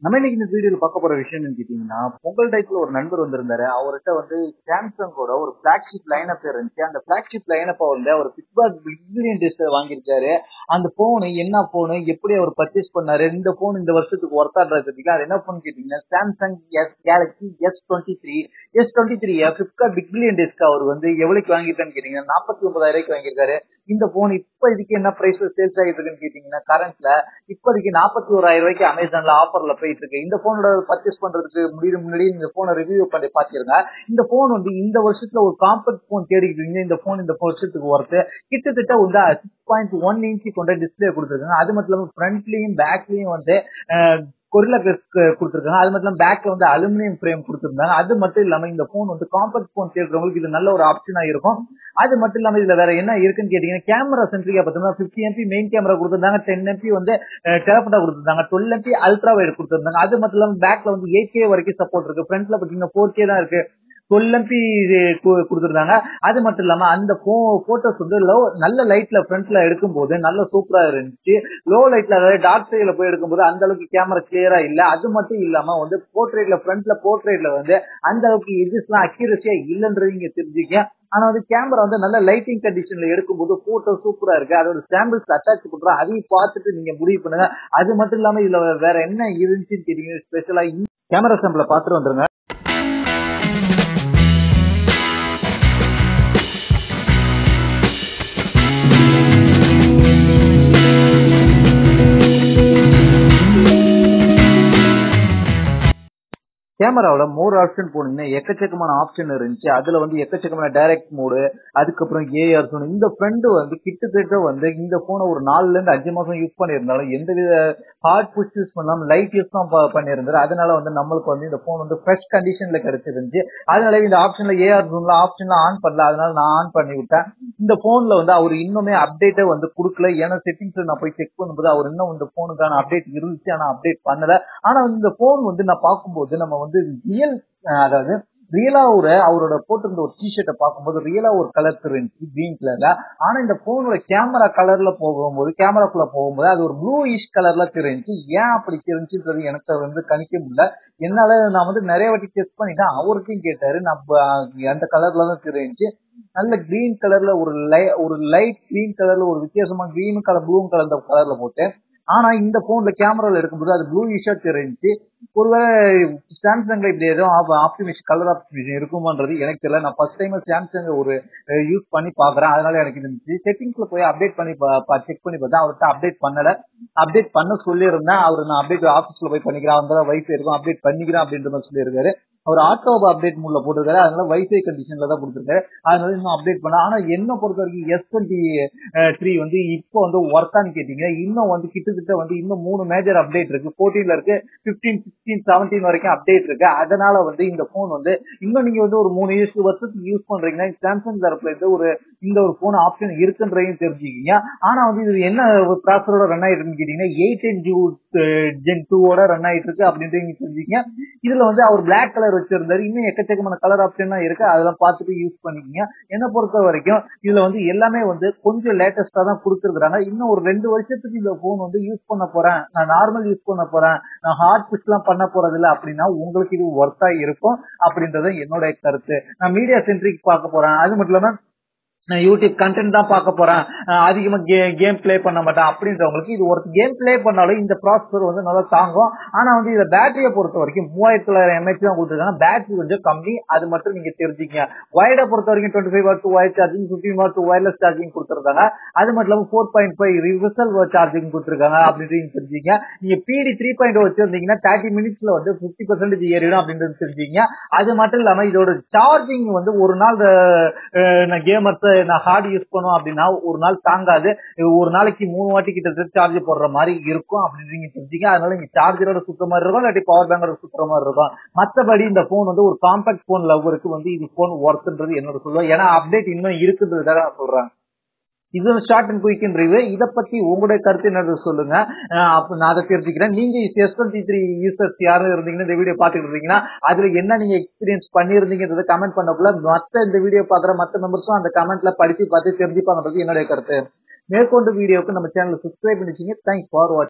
நம்ம இன்னைக்கு இந்த வீடியோல பார்க்க போற விஷயம் என்னன்னு கேட்டீங்கன்னா, பொங்கல் டைத்துல ஒரு நண்பர் வந்திருந்தாரு. அவர்ட்ட வந்து சாம்சங்கோட ஒரு பிளாக்ஷிப் லைனப் இருந்துச்சு. அந்த பிளாக்ஷிப் லைனப்ப வந்து அவர் பிக்பாஸ் பிக் பில்லியன் டேஸ்ல வாங்கியிருக்காரு. அந்த போனு என்ன போனு, எப்படி அவர் பர்ச்சேஸ் பண்ணாரு, இந்த போன் இந்த வருஷத்துக்கு ஒர்த்தான்றதுக்கு அது என்ன போன் கேட்டீங்கன்னா, Samsung Galaxy S23. S23 Flipkart big billion டேஸ்க்கு அவர் வந்து எவ்வளவுக்கு வாங்கியிருக்கான்னு கேட்டீங்கன்னா 49,000 வாங்கியிருக்காரு. இந்த போன் இப்ப இதுக்கு என்ன பிரைஸ்ல சேல்ஸ் ஆகிட்டு இருக்குன்னு கேட்டீங்கன்னா, கரண்ட்ல இப்போதைக்கு 41,000 அமேசான்ல ஆஃபர்ல போயிட்டு இருக்கு. இந்த போனோட பர்ச்சேஸ் பண்றதுக்கு முன்னாடி இந்த போனை ரிவ்யூ பண்ணி பாத்திருங்க. இந்த போன் வந்து இந்த வருஷத்துல ஒரு காம்பேக்ட் போன் தேடிக்கிட்டு இருக்கீங்க, இந்த போன் இந்த வருஷத்துக்கு ஒர்த்து கிட்டத்தட்ட வந்து 6.1 இன்ச் கொண்ட டிஸ்பிளே கொடுத்துருக்காங்க. அது மட்டும் இல்லாம ஃப்ரண்ட்லயும் பேக்லயும் வந்து கொரில்லா கிளாஸ் கொடுத்துருக்காங்க. அது மட்டும் இல்லாம பேக்ல வந்து அலுமினியம் ஃப்ரேம் கொடுத்துருந்தாங்க. அது மட்டும் இல்லாம இந்த போன் வந்து காம்பேக்ட் போன் தேடுறவங்களுக்கு இது நல்ல ஒரு ஆப்ஷனா இருக்கும். அது மட்டும் இல்லாம இதுல வேற என்ன இருக்குன்னு கேட்டீங்கன்னா, கேமரா சென்ட்ரிக்கா பார்த்தோம்னா 50 MP மெயின் கேமரா கொடுத்திருந்தாங்க, 10 MP வந்து டெலபோட்டா கொடுத்திருந்தாங்க, 12 MP அல்ட்ரா வைட் கொடுத்திருந்தாங்க. அது மட்டும் இல்லாம பேக்ல வந்து 8K வரைக்கும் சப்போர்ட் இருக்கு. ஃப்ரண்ட்ல பாத்தீங்கன்னா 4K தான் இருக்கு. 12 MP கொடுத்திருந்தாங்க. அது மட்டும் இல்லாம அந்த போட்டோஸ் வந்து நல்ல லைட்ல ஃப்ரண்ட்ல எடுக்கும்போது நல்ல சூப்பரா இருந்துச்சு. லோ லைட்ல அதாவது டார்க் சைட்ல போய் எடுக்கும்போது அந்த அளவுக்கு கேமரா கிளியரா இல்ல. அது மட்டும் இல்லாம வந்து போர்ட்ரேட்ல ஃப்ரண்ட்ல போர்ட்ரேட்ல வந்து அந்த அளவுக்கு எட்ஜஸ் எல்லாம் அக்யூரசியா இல்லன்றது நீங்க தெரிஞ்சுக்க. ஆனா வந்து கேமரா வந்து நல்ல லைட்டிங் கண்டிஷன்ல எடுக்கும்போது போட்டோ சூப்பரா இருக்கு. அதோட சாம்பிள்ஸ் அட்டாச் பண்றோம், அதையும் பார்த்துட்டு நீங்க முடிவு பண்ணுங்க. அது மட்டும் இல்லாம இதுல வேற என்ன இருந்துச்சுன்னு கேட்டீங்கன்னா, ஸ்பெஷலா கேமரா சாம்பிள பார்த்துட்டு வந்துருங்க. கேமராவில் மோர் ஆப்ஷன் போனீங்கன்னா எக்கச்சக்கமான ஆப்ஷன் இருந்துச்சு. அதுல வந்து எக்கச்சக்கமான டைரக்ட் மோடு, அதுக்கப்புறம் ஏஆர் சொன்ன இந்த ஃப்ரெண்டு வந்து கிட்டத்தட்ட வந்து இந்த போனை ஒரு 4ல இருந்து 5 மாசம் யூஸ் பண்ணியிருந்தாலும் எந்தவித ஹார்ட் புஷ் யூஸ் பண்ணாம லைட் யூஸ் தான் பண்ணியிருந்தாரு. அதனால வந்து நம்மளுக்கு வந்து இந்த போன் வந்து ஃப்ரெஷ் கண்டிஷன்ல கிடைச்சிருந்துச்சு. அதனால இந்த ஆப்ஷன்ல ஏஆர் ஜோன்ல ஆப்ஷன்ல ஆன் பண்ணல, அதனால நான் ஆன் பண்ணி விட்டேன். இந்த போன்ல வந்து அவர் இன்னுமே அப்டேட்டே வந்து கொடுக்கல. ஏன்னா செட்டிங்ஸ்ல நான் போய் செக் பண்ணும்போது அவர் இன்னும் இந்த போனுக்கான அப்டேட் இருந்துச்சு, ஆனா அப்டேட் பண்ணல. ஆனா இந்த போன் வந்து நான் பார்க்கும்போது நம்ம வந்து ரியல், அதாவது ரியலா அவரோட போட்டிருந்த ஒரு டிஷர்ட்டை பார்க்கும்போது ரியலா ஒரு கலர் இருந்துச்சு, கிரீன் கலர்ல. ஆனா இந்த போனோட கேமரா கலர்ல போகும்போது கேமராக்குள்ள போகும்போது அது ஒரு ப்ளூயிஷ் கலர்ல தெரிஞ்சு. ஏன் அப்படி தெரிஞ்சுன்றது எனக்கு வந்து கணிக்க முடியல. என்னால நான் வந்து நிறைய வாட்டி டெஸ்ட் பண்ணிட்டேன், அவருக்கும் கேட்டாரு, நம்ம அந்த கலர்ல தான் தெரிஞ்சு. நல்ல கிரீன் கலர்ல ஒரு லைட் கிரீன் கலர்ல ஒரு வித்தியாசமா கிரீன் கலர் ப்ளூ கலர் கலர்ல போட்டு. ஆனா இந்த போன்ல கேமரால எடுக்கும்போது அது ப்ளூயிஷா தெரிஞ்சு. ஒருவேளை சாம்சங்ல இப்படி எதுவும் ஆப்டிமிஷன் கலர் ஆப்டிமிஷன் இருக்குமான்றது எனக்கு தெரியல. நான் ஃபர்ஸ்ட் டைம் சாம்சங் ஒரு யூஸ் பண்ணி பாக்குறேன், அதனால எனக்கு இருந்துச்சு. செட்டிங்ஸ்ல போய் அப்டேட் பண்ணி செக் பண்ணி பார்த்தா அவர்கிட்ட அப்டேட் பண்ணல. அப்டேட் பண்ண சொல்லியிருந்தேன். அவரு நான் அப்டேட் ஆபீஸ்ல போய் பண்ணிக்கிறேன், அங்கதான் வைஃபை இருக்கும், அப்டேட் பண்ணிக்கிறேன் அப்படின்ற மாதிரி சொல்லியிருக்காரு. அவர் ஆட்டோ அப்டேட் மூட்ல போட்டிருக்காரு, அதனால வைஃபை கண்டிஷன்ல தான் கொடுத்துருக்காரு. அதனால இன்னும் அப்டேட் பண்ண. ஆனா என்ன பொறுத்த வரைக்கும் S23 வந்து இப்போ வந்து ஒர்த்தான்னு கேட்டீங்கன்னா, இன்னும் வந்து கிட்டத்தட்ட வந்து இன்னும் 3 மேஜர் அப்டேட் இருக்கு. 14ல இருக்கு, 15, 16, 17 வரைக்கும் அப்டேட் இருக்கு. அதனால வந்து இந்த போன் வந்து இன்னும் நீங்க வந்து ஒரு 3 வருஷத்துக்கு யூஸ் பண்றீங்கன்னா சாம்சங் தரப்புல இருந்து இந்த ஒரு போன் ஆப்ஷன் இருக்குன்றதையும் தெரிஞ்சுக்கிங்க. ஆனா வந்து இது என்ன ப்ராசரோட ரன் ஆயிட்டு இருக்குன்னு கேட்டீங்கன்னா 8 Gen 2 ரன் ஆயிட்டு இருக்கு அப்படின்றது நீங்க தெரிஞ்சுக்கிங்க. இதுல வந்து அவர் பிளாக் கலர் வச்சிருந்தாரு, இன்னும் எக்கச்சக்கமான கலர் ஆப்ஷன் இருக்கு, அதெல்லாம் பார்த்துட்டு யூஸ் பண்ணிக்கங்க. என்ன பொறுத்த வரைக்கும் இதுல வந்து எல்லாமே வந்து கொஞ்சம் லேட்டஸ்டா தான் கொடுத்துருக்காங்க. இன்னும் ஒரு 2 வருஷத்துக்கு இந்த போன் வந்து யூஸ் பண்ண போறேன், நான் நார்மல் யூஸ் பண்ண போறேன், நான் ஹார்ட் புஷ் எல்லாம் பண்ண போறது இல்ல அப்படின்னா உங்களுக்கு இது ஒர்த்தா இருக்கும் அப்படின்றது என்னோட கருத்து. நான் மீடியா சென்ட்ரிக் பார்க்க போறேன், அது மட்டும் இல்லாம நான் யூடியூப் கண்டென்ட் தான் பார்க்க போறேன், அதிகமா கேம் பிளே பண்ண மாட்டேன் அப்படின்றவங்களுக்கு இது ஒரு கேம் பிளே பண்ணாலும் இந்த ப்ராசஸர் வந்து நல்லா தாங்கும். ஆனா வந்து இந்த பேட்டரியை பொறுத்த வரைக்கும் 3900 mAh தான் கொடுத்துருக்காங்க. பேட்டரி கொஞ்சம் கம்மி, அது மட்டும் நீங்க தெரிஞ்சுக்கங்க. வயர்டை பொறுத்த வரைக்கும் 25 what wire charging, 15 what wireless charging கொடுத்துருக்காங்க. அது மட்டும் இல்லாம 4.5 ரிவர்சல் சார்ஜிங் கொடுத்துருக்காங்க அப்படின்னு தெரிஞ்சுக்கங்க. நீங்க PD 3.0 வச்சிருந்தீங்கன்னா 30 மினிட்ஸ்ல வந்து 50% ஏறிடும் அப்படின்றது தெரிஞ்சுக்கங்க. அது மட்டும் இல்லாம இதோட சார்ஜிங் வந்து ஒரு நாள் கேமர்ஸ் நான் ஹார்ட் யூஸ் பண்ணுவோம் அப்படின்னா ஒரு நாள் தாங்காது. ஒரு நாளைக்கு 3 வாட்டி கிட்ட சார்ஜ் போடுற மாதிரி இருக்கும் அப்படின்னு நீங்க தெரிஞ்சுங்க. அதனால நீங்க சார்ஜரோட சுத்த மாதிரி இருக்கும், இல்லாட்டி பவர் பேங்கோட சுத்துற மாதிரி இருக்கும். மற்றபடி இந்த போன் வந்து ஒரு காம்பாக்ட் போன் லவ்வருக்கு வந்து இது போன் ஒர்த்ன்றது என்னோட சொல்லுவேன். ஏன்னா அப்டேட் இன்னும் இருக்குன்றதுக்காக நான் சொல்றேன். இது ஷார்ட் அண்ட் குயிக் ரிவ்யூ. இதை பத்தி உங்களுடைய கருத்து என்னது சொல்லுங்க, அப்ப நான் அதை தெரிஞ்சுக்கிறேன். நீங்க S23 யூசர்ஸ் யாரும் இருந்தீங்கன்னா இந்த வீடியோ பாத்துட்டு இருந்தீங்கன்னா அதுல என்ன நீங்க எக்ஸ்பீரியன்ஸ் பண்ணிருந்தீங்கன்றத கமெண்ட் பண்ணக்குள்ள மத்த இந்த வீடியோ பாக்குற மத்த மெம்பர்ஸும் அந்த கமெண்ட்ல படிச்சு பார்த்து தெரிஞ்சுப்பாங்கன்றது என்னுடைய கருத்து. மேற்கொண்டு வீடியோக்கு நம்ம சேனல் சப்ஸ்கிரைப் பண்ணிச்சீங்க. தேங்க்ஸ் ஃபார் வாட்சிங்.